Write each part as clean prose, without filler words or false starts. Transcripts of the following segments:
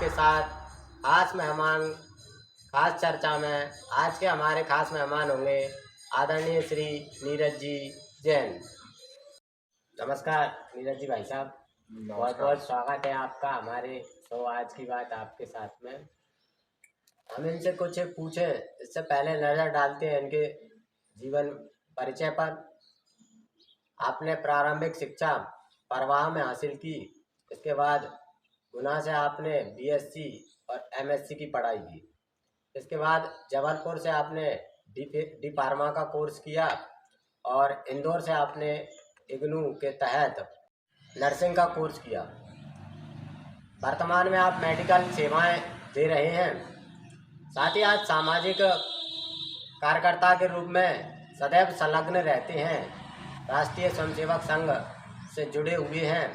आपके साथ खास मेहमान, खास चर्चा में आज के हमारे खास मेहमान होंगे आदरणीय श्री नीरज जी जैन। नमस्कार नीरज जी भाई साहब, बहुत नमस्कार। बहुत स्वागत है आपका हमारे शो आज की बात आपके साथ में। हम इनसे कुछ पूछे इससे पहले नज़र डालते हैं इनके जीवन परिचय पर। आपने प्रारंभिक शिक्षा परवाह में हासिल की, इसके बाद गुना से आपने बीएससी और एमएससी की पढ़ाई की। इसके बाद जबलपुर से आपने डी फार्मा का कोर्स किया और इंदौर से आपने इग्नू के तहत नर्सिंग का कोर्स किया। वर्तमान में आप मेडिकल सेवाएं दे रहे हैं, साथ ही आज सामाजिक कार्यकर्ता के रूप में सदैव संलग्न रहते हैं, राष्ट्रीय स्वयंसेवक संघ से जुड़े हुए हैं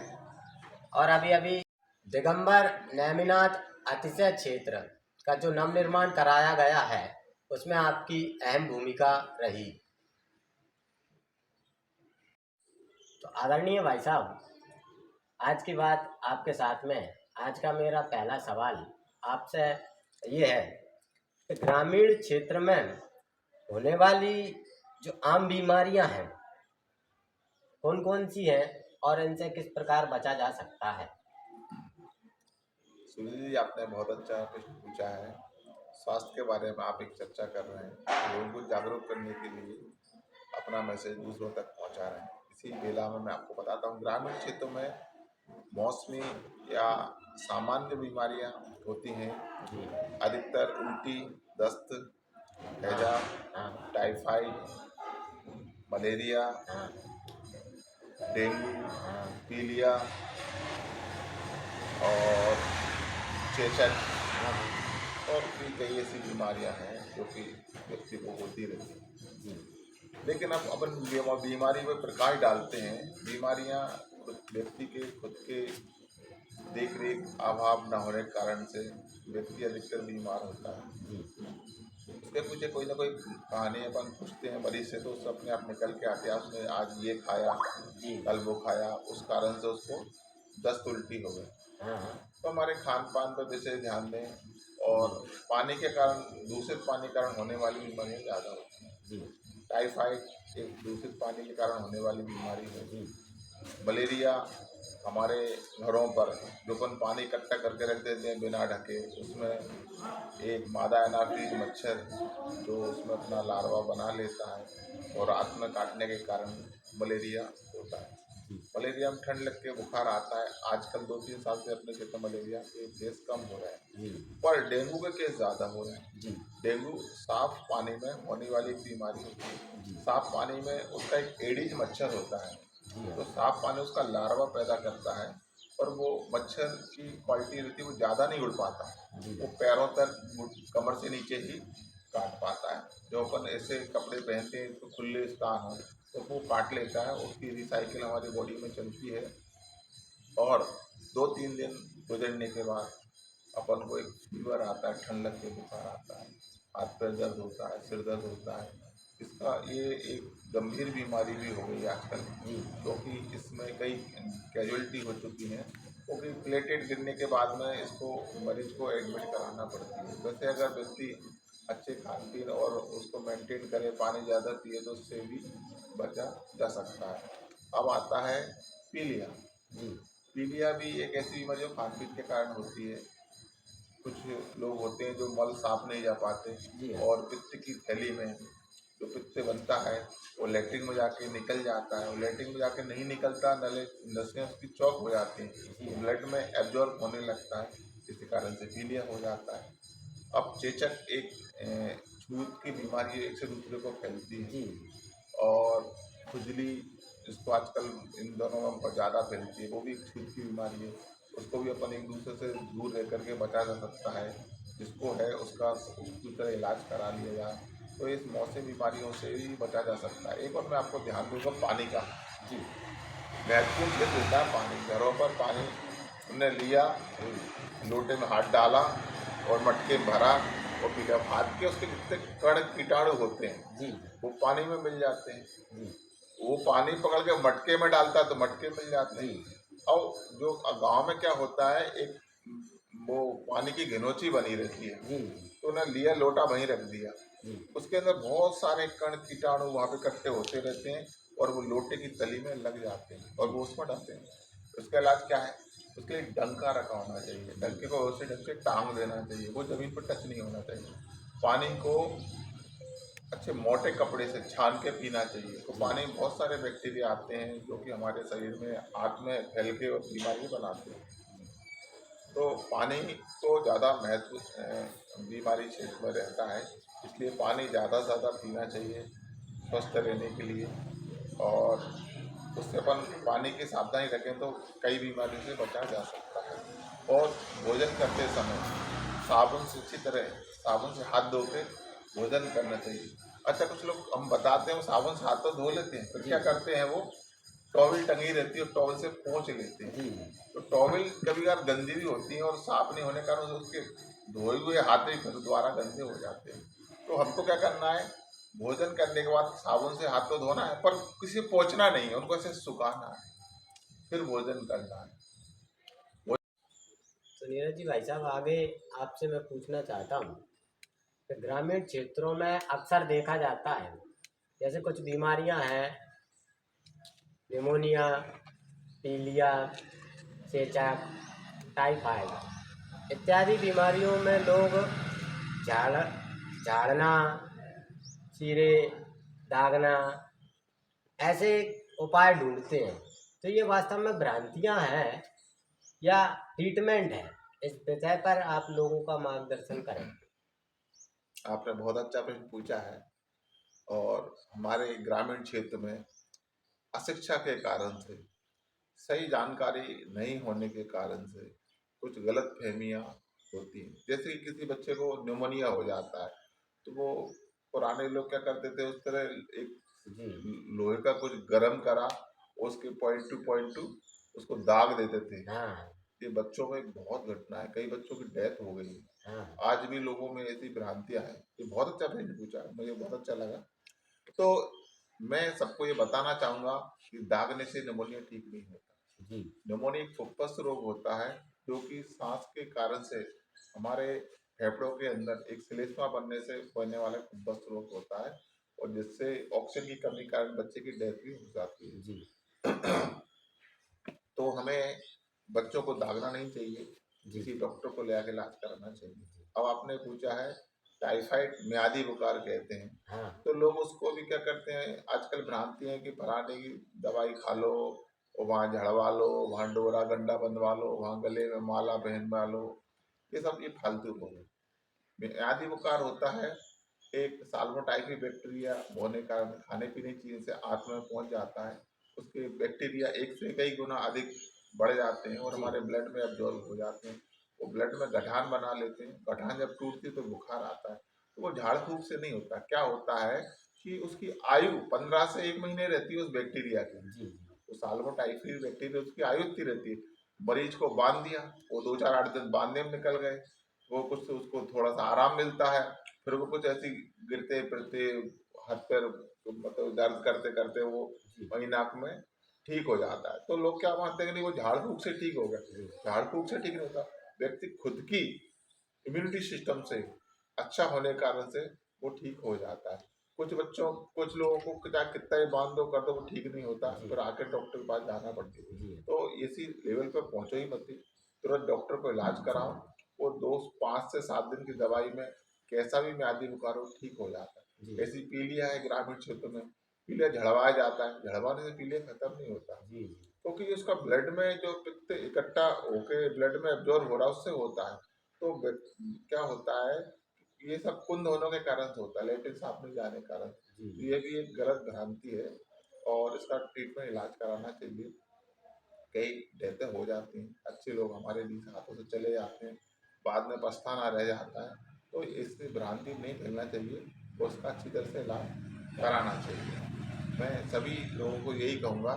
और अभी अभी दिगंबर नेमिनाथ अतिशय क्षेत्र का जो नवनिर्माण कराया गया है उसमें आपकी अहम भूमिका रही। तो आदरणीय भाई साहब, आज की बात आपके साथ में, आज का मेरा पहला सवाल आपसे ये है कि ग्रामीण क्षेत्र में होने वाली जो आम बीमारियां हैं कौन कौन सी हैं और इनसे किस प्रकार बचा जा सकता है? सुनील जी, आपने बहुत अच्छा प्रश्न पूछा है। स्वास्थ्य के बारे में आप एक चर्चा कर रहे हैं, लोगों को जागरूक करने के लिए अपना मैसेज दूसरों तक पहुंचा रहे हैं। इसी बेला में मैं आपको बताता हूँ, ग्रामीण क्षेत्रों में मौसमी या सामान्य बीमारियां होती हैं। जी। अधिकतर उल्टी, दस्त, हैजा, हाँ। टाइफाइड, मलेरिया, हाँ। डेंगू, हाँ। पीलिया और चेचक हाँ। और भी कई ऐसी बीमारियां हैं जो कि व्यक्ति को होती रहती हैं। जी। लेकिन अब अपन बीमारी में प्रकाश डालते हैं। बीमारियां खुद व्यक्ति के खुद के देख रेख अभाव न होने के कारण से व्यक्ति अधिकतर बीमार होता है। जी। उसके पीछे कोई ना कोई कहानी अपन पूछते हैं मरीज से, तो उससे अपने आप निकल के आते हैं, उसने आज ये खाया, जी। कल वो खाया, उस कारण से उसको दस्त उल्टी हो गई। हाँ। हाँ। तो हमारे खान पान पर विशेष ध्यान दें और जी। पानी के कारण, दूषित पानी के कारण होने वाली बीमारियाँ ज़्यादा होती हैं। जी। टाइफाइड एक दूषित पानी के कारण होने वाली बीमारी है। जी। मलेरिया हमारे घरों पर जो अपन पानी इकट्ठा करके रख देते हैं बिना ढके, उसमें एक मादा एनाफीज मच्छर जो उसमें अपना लार्वा बना लेता है और रात में काटने के कारण मलेरिया होता है। मलेरिया में ठंड लग के बुखार आता है। आजकल 2-3 साल से अपने क्षेत्र में मलेरिया के केस कम हो रहे हैं, जी। पर डेंगू के केस ज़्यादा हो रहे हैं। जी। डेंगू साफ पानी में होने वाली एक बीमारी होती है। साफ पानी में उसका एक एडीज मच्छर होता है, तो साफ पानी उसका लार्वा पैदा करता है और वो मच्छर की क्वालिटी रहती है, वो ज़्यादा नहीं उड़ पाता, वो पैरों तक, कमर से नीचे ही काट पाता है। जो अपन ऐसे कपड़े पहनते हैं तो खुले स्थान हो तो वो काट लेता है, उसकी रिसाइकिल हमारी बॉडी में चलती है और 2-3 दिन गुजरने के बाद अपन को एक फीवर आता है, ठंड लग के बुखार आता है, हाथ पैर दर्द होता है, सिर दर्द होता है। इसका ये एक गंभीर बीमारी भी हो गई आजकल, क्योंकि इसमें कई कैजुअलिटी हो चुकी हैं, क्योंकि प्लेटेट गिरने के बाद में इसको मरीज को एडमिट कराना पड़ती है। वैसे अगर व्यक्ति अच्छे खान पीन और उसको मेंटेन करे, पानी ज़्यादा पिए, तो उससे भी बचा जा सकता है। अब आता है पीलिया। पीलिया भी एक ऐसी बीमारी जो खान पीन के कारण होती है। कुछ लोग होते हैं जो मल साफ नहीं जा पाते और पित्त की थैली में जो पित्त बनता है वो लैट्रिन में जाके निकल जाता है, वो लैट्रिन में जाके नहीं निकलता, नले नसें उसकी चौक हो जाती हैं, ब्लड में एब्जॉर्ब होने लगता है, इसी कारण से पीलिया हो जाता है। अब चेचक एक छूत की बीमारी एक से दूसरे को फैलती है और खुजली, जिसको आजकल इन दोनों में बहुत ज़्यादा फैलती है, वो भी एक छूत की बीमारी है। उसको भी अपन एक दूसरे से दूर रह करके बचा जा सकता है। जिसको है उसका उसकी तरह इलाज करा लिया जाए तो इस मौसमी बीमारियों से भी बचा जा सकता है। एक और मैं आपको ध्यान दूँगा पानी का। महत्वपूर्ण क्षेत्र होता है पानी। घरों पर पानी हमने लिया, लोटे में हाथ डाला और मटके में भरा और पी लिया। हाथ के उसके जितने कण कीटाणु होते हैं वो पानी में मिल जाते हैं। वो पानी पकड़ के मटके में डालता है तो मटके मिल जाते हैं। और जो गांव में क्या होता है, एक वो पानी की गिनौची बनी रहती है, जी तो उन्हें लिया लोटा वहीं रख दिया, जी उसके अंदर बहुत सारे कण कीटाणु वहाँ पे इकट्ठे होते रहते हैं और वो लोटे की तली में लग जाते हैं और जी वो उसमें डरते हैं। उसका इलाज क्या है? उसके लिए डंका रखा होना चाहिए, जी डंके को उसी ढंग से टांग देना चाहिए, वो जमीन पर टच नहीं होना चाहिए। पानी को अच्छे मोटे कपड़े से छान के पीना चाहिए। तो जी पानी में बहुत सारे बैक्टीरिया आते हैं जो कि हमारे शरीर में आंत में फैल के और बीमारी बनाते हैं। तो पानी को ज़्यादा महत्व बीमारी क्षेत्र में रहता है, इसलिए पानी ज़्यादा से ज़्यादा पीना चाहिए स्वस्थ रहने के लिए। और उससे अपन पानी की सावधानी रखें तो कई बीमारियों से बचा जा सकता है। और भोजन करते समय साबुन से अच्छी तरह साबुन से हाथ धो के भोजन करना चाहिए। अच्छा, कुछ लोग हम बताते हैं वो साबुन से हाथ तो धो लेते हैं, फिर जी क्या करते हैं, वो टॉवल टंगी रहती है और टॉवल से पोंछ लेते हैं। जी तो टॉवल कभी कभार गंदी भी होती है और साफ नहीं होने के कारण उसके धोए हुए हाथ ही फिर दोबारा गंदे हो जाते हैं। तो हमको क्या करना है, भोजन करने के बाद साबुन से हाथ तो धोना है पर किसी पोंछना नहीं है, उनको ऐसे सुखाना है, फिर भोजन करना है। तो नीरज जी भाई साहब, आगे आपसे मैं पूछना चाहता हूँ कि ग्रामीण क्षेत्रों में अक्सर देखा जाता है जैसे कुछ बीमारियां हैं, निमोनिया, पीलिया, चेचक, टाइफाइड इत्यादि बीमारियों में लोग झाड़ झाड़ना, चीरे, दागना ऐसे उपाय ढूंढते हैं। तो ये वास्तव में भ्रांतियां हैं या ट्रीटमेंट है? इस विषय पर आप लोगों का मार्गदर्शन करें। आपने बहुत अच्छा प्रश्न पूछा है। और हमारे ग्रामीण क्षेत्र में अशिक्षा के कारण से, सही जानकारी नहीं होने के कारण से कुछ गलत फहमियाँ होती हैं। जैसे कि किसी बच्चे को न्यूमोनिया हो जाता है, तो वो पुराने लोग क्या करते थे, उस तरह एक जी लोहे का कुछ गरम करा, उसके पॉइंट टू उसको दाग देते थे। हाँ ये बच्चों में बहुत घटना है, कई बच्चों की डेथ हो गई है। हाँ आज भी लोगों में ऐसी भ्रांतियां हैं। ये बहुत अच्छा प्रश्न पूछा, मुझे बहुत अच्छा लगा। तो मैं सबको ये बताना चाहूंगा कि दागने से निमोनिया ठीक नहीं होता। जी निमोनिया एक फुफ्फुस रोग होता है जो कि सांस के कारण से हमारे फेफड़ों के अंदर एक श्लेष्मा बनने से होने वाला फुफ्फुस रोग होता है और जिससे ऑक्सीजन की कमी के कारण बच्चे की डेथ भी हो जाती जी है। तो हमें बच्चों को दागना नहीं चाहिए, जी किसी डॉक्टर को ले आके इलाज कराना चाहिए। अब आपने पूछा है टाइफाइड म्यादी बुखार कहते हैं, हाँ तो लोग उसको भी क्या करते हैं, आजकल भ्रांति है कि फलाने की दवाई खा लो और वहाँ झड़वा लो, वहाँ डोरा गंडा बंधवा लो, वहाँ गले में माला पहनवा लो। ये फालतू लोग हैं। म्यादी बुखार होता है एक साल्मोटाइफी बैक्टीरिया होने के कारण खाने पीने की चीज़ से आत्मा में पहुंच जाता है। उसके बैक्टीरिया एक से कई गुना अधिक बढ़ जाते हैं और जी हमारे ब्लड में एब्जॉर्ब हो जाते हैं। वो ब्लड में गठान बना लेते हैं, गठान जब टूटती है तो बुखार आता है। तो वो झाड़ फूक से नहीं होता, क्या होता है कि उसकी आयु 15 से 1 महीने रहती है उस बैक्टीरिया की। जी तो साल्मोटाइफी बैक्टीरिया उसकी आयु इतनी रहती है। मरीज को बांध दिया, वो 2 4 8 दिन बांधने में निकल गए, वो कुछ उसको थोड़ा सा आराम मिलता है, फिर वो कुछ ऐसी गिरते फिरते हाथ पैर मतलब दर्द करते करते वो जी वही नाक में ठीक हो जाता है। तो लोग क्या मानते हैं कि नहीं वो झाड़ फूक से ठीक हो जी गया, झाड़ फूक से ठीक नहीं होता। व्यक्ति खुद की इम्यूनिटी सिस्टम से अच्छा होने के कारण से वो ठीक हो जाता है। कुछ लोगों को चाहे कितना ही बांध दो कर दो वो ठीक नहीं होता, जी फिर आके डॉक्टर के पास जाना पड़ती है। जी तो इसी लेवल पर पहुंचो ही मत, तुरंत डॉक्टर को इलाज कराओ। वो 2 5 से 7 दिन की दवाई में कैसा भी म्यादी बुखार हो ठीक हो जाता जी है। ऐसी पीलिया है ग्रामीण क्षेत्र में, पीलिया झड़वाया जाता है, झड़वाने से पीलिया खत्म नहीं होता, जी क्योंकि उसका ब्लड में जो पित्त इकट्ठा होके ब्लड में एब्जॉर्ब हो रहा है उससे होता है। तो क्या होता है, ये सब कुंद होने के कारण से होता है, लेटिन साफ नहीं जाने के कारण। जी तो ये भी एक गलत भ्रांति है और इसका ट्रीटमेंट इलाज कराना चाहिए। कई डेथें हो जाती हैं, अच्छे लोग हमारे बीच हाथों से चले जाते हैं, बाद में पछताना रह जाता है। तो इससे भ्रांति नहीं फैलना चाहिए और उसका अच्छी तरह से इलाज कराना चाहिए। मैं सभी लोगों को यही कहूँगा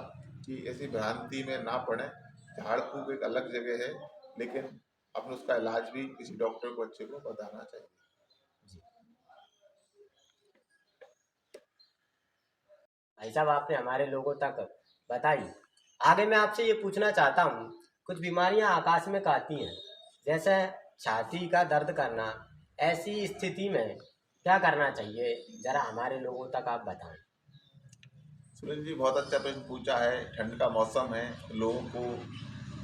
कि ऐसी भ्रांति में ना पड़ें। झाड़ फूक एक अलग जगह है, लेकिन अपने उसका इलाज भी किसी डॉक्टर को अच्छे को बताना चाहिए। जी भाई साहब, आपने हमारे लोगों तक बताई। आगे मैं आपसे ये पूछना चाहता हूँ, कुछ बीमारियां आकस्मिक आती हैं जैसे छाती का दर्द करना, ऐसी स्थिति में क्या करना चाहिए, जरा हमारे लोगों तक आप बताएं। सुनील जी, बहुत अच्छा प्रश्न पूछा है। ठंड का मौसम है, लोगों को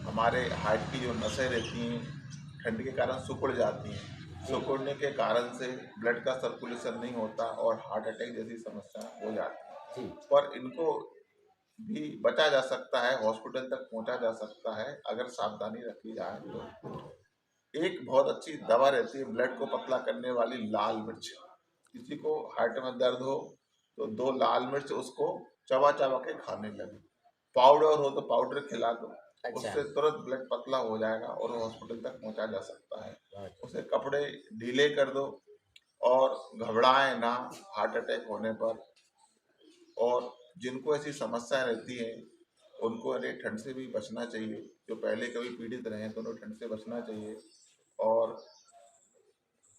हमारे हार्ट की जो नसें रहती हैं ठंड के कारण सिकुड़ जाती हैं। जी सिकुड़ने के कारण से ब्लड का सर्कुलेशन नहीं होता और हार्ट अटैक जैसी समस्या हो जाती है। जी पर इनको भी बचा जा सकता है, हॉस्पिटल तक पहुंचा जा सकता है अगर सावधानी रखी जाए तो। एक बहुत अच्छी दवा रहती है ब्लड को पतला करने वाली, लाल मिर्च। किसी को हार्ट में दर्द हो तो 2 लाल मिर्च उसको चबा चबा के खाने लगे। पाउडर हो तो पाउडर खिला दो, अच्छा। उससे तुरंत ब्लड पतला हो जाएगा और हॉस्पिटल तक पहुंचा जा सकता है। बहुत उसे कपड़े ढीले कर दो और घबराएं ना हार्ट अटैक होने पर। और जिनको ऐसी समस्या रहती है उनको अरे ठंड से भी बचना चाहिए। जो पहले कभी पीड़ित रहे हैं तो उन्हें ठंड से बचना चाहिए। और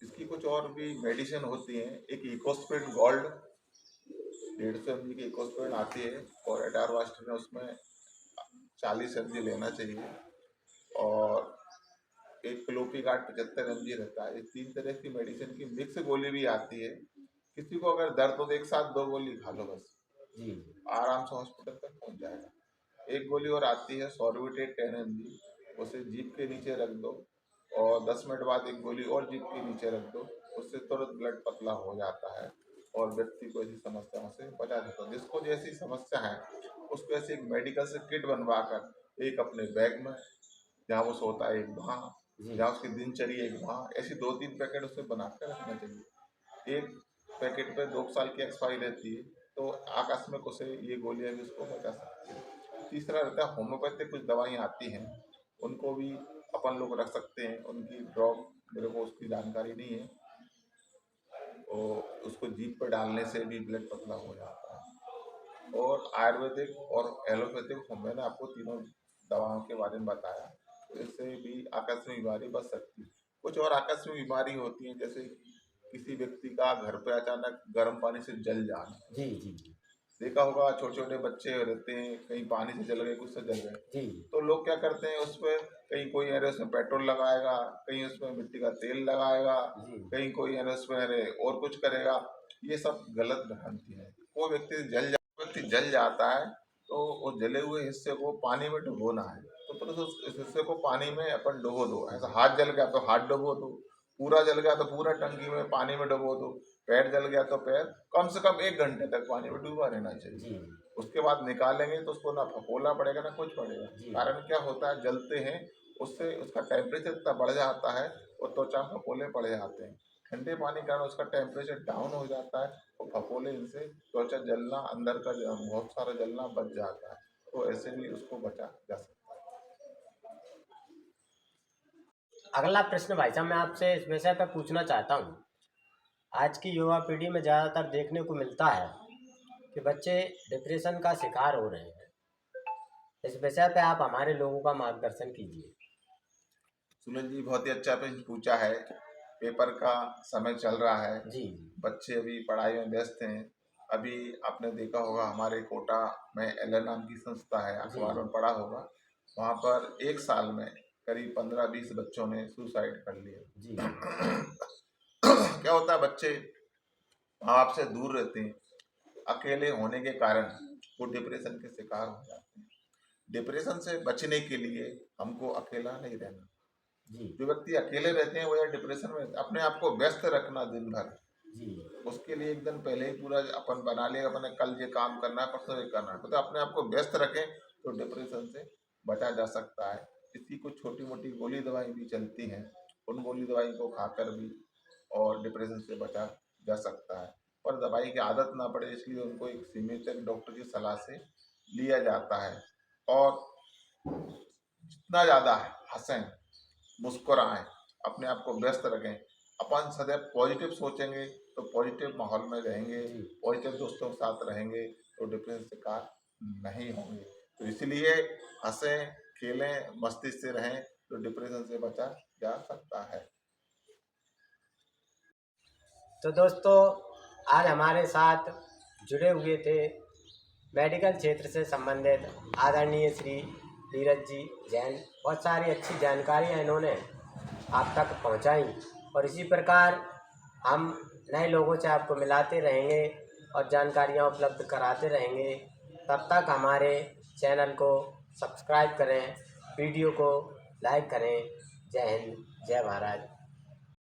इसकी कुछ और भी मेडिसिन होती हैं। एक इकोस्प्रिन गोल्ड 150 ml की इकोस्प्रिन आती है और एटारवास्टिन है, उसमें 40 mg लेना चाहिए। और एक क्लोपीगार्ड 75 mg रहता है। ये 3 तरह की मेडिसिन की मिक्स गोली भी आती है। किसी को अगर दर्द हो तो एक साथ 2 गोली खा लो बस, जी आराम से हॉस्पिटल तक पहुंच जाएगा। एक गोली और आती है सॉर्बिटेट 10 mg, उसे जीभ के नीचे रख दो और 10 मिनट बाद एक गोली और जीभ के नीचे रख दो, उससे तुरंत ब्लड पतला हो जाता है और व्यक्ति को ऐसी समस्याओं से बचा जाता है। जिसको जैसी समस्या है उसको ऐसे एक मेडिकल से किट बनवा कर एक अपने बैग में, जहाँ वो सोता है एक वहाँ, जी जहाँ उसकी दिनचर्या एक वहाँ, ऐसी 2-3 पैकेट उसे बना कर रखना चाहिए। एक पैकेट पे 2 साल की एक्सपायरी रहती है, तो आकस्मिक उसे ये गोलियां भी उसको बचा सकती है। तीसरा रहता है होम्योपैथिक, कुछ दवाइयाँ आती हैं, उनको भी अपन लोग रख सकते हैं। उनकी ड्रॉप मेरे को उसकी जानकारी नहीं है, और उसको जीभ पर डालने से भी ब्लड पतला हो जाता है। और आयुर्वेदिक और एलोपैथिक, मैंने आपको तीनों दवाओं के बारे में बताया, तो इससे भी आकस्मिक बीमारी बच सकती है। कुछ और आकस्मिक बीमारी होती हैं, जैसे किसी व्यक्ति का घर पे अचानक गर्म पानी से जल जाना। जी जी देखा होगा छोटे छोटे बच्चे रहते हैं, कहीं पानी से जल गए, कुछ से जल गए, जी तो लोग क्या करते हैं उस पर, कहीं कोई अरे उसमें पेट्रोल लगाएगा, कहीं उसमें मिट्टी का तेल लगाएगा, जी कहीं कोई अरे उसमें अरे और कुछ करेगा। ये सब गलत भ्रांति है। कोई व्यक्ति जल जाता है तो उस जले हुए हिस्से को पानी में डुबोना है। तो फिर उस हिस्से को पानी में अपन डुबो दो। ऐसा हाथ जल गया तो हाथ डुबो दो, पूरा जल गया तो पूरा टंकी में पानी में डुबो दो, पैर जल गया तो पैर, कम से कम 1 घंटे तक पानी में डूबा रहना चाहिए। जी उसके बाद निकालेंगे तो उसको ना फकोला पड़ेगा ना कुछ पड़ेगा। जी कारण क्या होता है, जलते हैं उससे उसका टेम्परेचर इतना बढ़ जाता है और त्वचा में फकोले पड़ जाते हैं। ठंडे पानी के कारण उसका टेम्परेचर डाउन हो जाता है और फकोले, इनसे त्वचा जलना, अंदर का बहुत सारा जलना बच जाता है। तो ऐसे भी उसको बचा जा सकता अगला प्रश्न भाई साहब मैं आपसे इस विषय पर पूछना चाहता हूँ। आज की युवा पीढ़ी में ज़्यादातर देखने को मिलता है कि बच्चे डिप्रेशन का शिकार हो रहे हैं। इस विषय पे आप हमारे लोगों का मार्गदर्शन कीजिए। है। सुनील जी, बहुत ही अच्छा प्रश्न पूछा है। पेपर का समय चल रहा है, जी बच्चे अभी पढ़ाई में व्यस्त हैं। अभी आपने देखा होगा हमारे कोटा में एल नाम की संस्था है, जी अखबार में पढ़ा होगा। वहाँ पर एक साल में करीब 15-20 बच्चों ने सुसाइड कर जी लिया। क्या होता है, बच्चे माँ बाप से दूर रहते हैं, अकेले होने के कारण वो डिप्रेशन के शिकार हो जाते हैं। डिप्रेशन से बचने के लिए हमको अकेला नहीं रहना। जी जो व्यक्ति अकेले रहते हैं वो या डिप्रेशन में, अपने आप को व्यस्त रखना दिन भर। जी उसके लिए एक दिन पहले ही पूरा अपन बना लिया, अपने कल ये काम करना है, परसों ये करना है, तो अपने आप को व्यस्त रखें तो डिप्रेशन से बचा जा सकता है। इसकी कुछ छोटी मोटी गोली दवाई भी चलती हैं, उन गोली दवाई को खाकर भी और डिप्रेशन से बचा जा सकता है। पर दवाई की आदत ना पड़े इसलिए उनको एक सीमित डॉक्टर की सलाह से लिया जाता है। और जितना ज़्यादा हंसें, मुस्कुराएं, अपने आप को व्यस्त रखें। अपन सदैव पॉजिटिव सोचेंगे तो पॉजिटिव माहौल में रहेंगे, जी पॉजिटिव दोस्तों के साथ रहेंगे तो डिप्रेशन से शिकार नहीं होंगे। तो इसलिए हंसें, खेलें, मस्ती से रहें तो डिप्रेशन से बचा जा सकता है। तो दोस्तों, आज हमारे साथ जुड़े हुए थे मेडिकल क्षेत्र से संबंधित आदरणीय श्री नीरज जी जैन। बहुत सारी अच्छी जानकारियाँ इन्होंने आप तक पहुंचाई, और इसी प्रकार हम नए लोगों से आपको मिलाते रहेंगे और जानकारियां उपलब्ध कराते रहेंगे। तब तक हमारे चैनल को सब्सक्राइब करें, वीडियो को लाइक करें। जय हिंद, जय भारत।